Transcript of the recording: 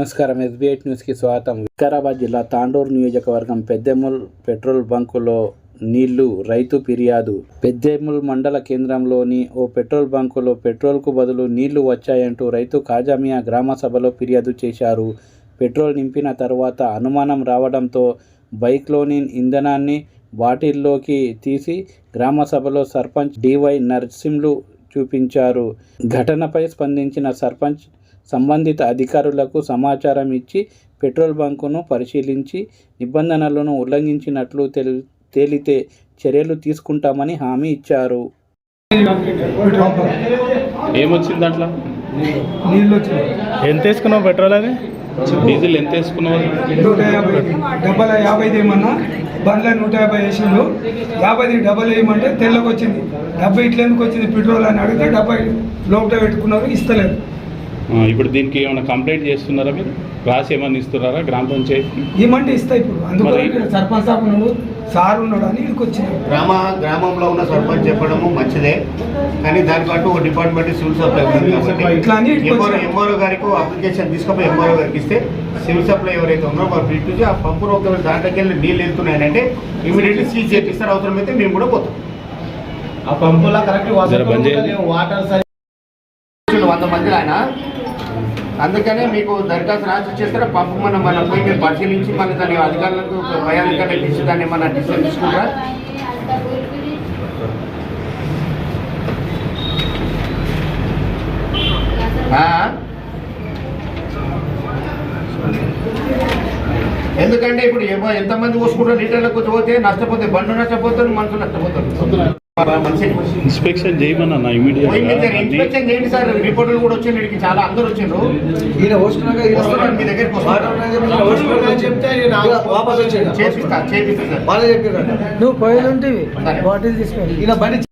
నమస్కారం. SB8 న్యూస్కి స్వాగతం. వికారాబాద్ జిల్లా తాండూరు నియోజకవర్గం పెద్దేముల్ పెట్రోల్ బంకులో నీళ్లు రైతు ఫిర్యాదు. పెద్దేముల్ మండల కేంద్రంలోని ఓ పెట్రోల్ బంకులో పెట్రోల్కు బదులు నీళ్లు వచ్చాయంటూ రైతు కాజామియా గ్రామ సభలో ఫిర్యాదు చేశారు. పెట్రోల్ నింపిన తర్వాత అనుమానం రావడంతో బైక్లోని ఇంధనాన్ని బాటిల్లోకి తీసి గ్రామ సభలో సర్పంచ్ DY నర్సింలు చూపించారు. ఘటనపై స్పందించిన సర్పంచ్ సంబంధిత అధికారులకు సమాచారం ఇచ్చి పెట్రోల్ బంకును పరిశీలించి నిబంధనలను ఉల్లంఘించినట్లు తేలితే చర్యలు తీసుకుంటామని హామీ ఇచ్చారు. ఏమొచ్చింది దాంట్లో? నీళ్ళు వచ్చింది. ఎంత వేసుకున్నావు పెట్రోల్? అది డీజిల్ ఎంత వేసుకున్నావు? 150. డబ్బాల 50 ఏమన్నా బండ్ల 150 వేసిండు. 50 డబ్బలు వేయమంటే తెల్లకి వచ్చింది. డబ్బా ఇట్లా ఎందుకు వచ్చింది పెట్రోల్ అని అడిగితే డబ్బా లోపల పెట్టుకున్నారు, ఇస్తలేదు. ఇప్పుడు దీనికి ఏమైనా కంప్లైంట్ చేస్తున్నారా? మీరు రాసి ఏమన్నా ఇస్తున్నారా గ్రామ పంచాయతీ? ఏమంటే ఇస్తా. ఇప్పుడు అందుకని సర్పంచ్ సార్ ఉన్నాడు అని ఇక్కడికి వచ్చింది. గ్రామంలో ఉన్న సర్పంచ్ చెప్పడము మంచిదే, కానీ దానికంటూ ఒక డిపార్ట్మెంట్ సివిల్ సప్లై ఉంది కాబట్టి ఎంఆర్ఓ గారికి అప్లికేషన్ తీసుకుపోయి ఎంఆర్ఓ గారికి ఇస్తే సివిల్ సప్లై ఎవరైతే ఉన్నారో వారు పిలిపించి ఆ పంపులో ఒక దాంట్లోకి వెళ్ళి నీళ్ళు వెళ్తున్నాయంటే ఇమీడియట్లీ సీజ్ చేపిస్తారు. అవసరమైతే మేము కూడా పోతాం. ఆ పంపులో కరెక్ట్ వాటర్ 100 మంది ఆయన, అందుకనే మీకు దరఖాస్తు రాసి చేస్తారా పంపు మనం పోయి మీరు పరిశీలించి మళ్ళీ దాని అధికారులకు పై అధికారులకు ఇచ్చి దాన్ని మన డిసిషన్ తీసుకుంటారా? ఎందుకంటే ఇప్పుడు ఎంతమంది పోసుకుంటారు లీటర్లకు పోతే నష్టపోతే బండ్లు నష్టపోతారు, మనుషులు నష్టపోతారు. ఇన్స్పెక్షన్ చేయమన్నా ఇన్స్పెక్షన్ చేయండి సార్. రిపోర్టులు కూడా వచ్చాయి, వీడికి చాలా అందరూ వచ్చారు. మీ దగ్గరికి చేపిస్తా నువ్వు పోయేది బాటిల్ తీసుకొని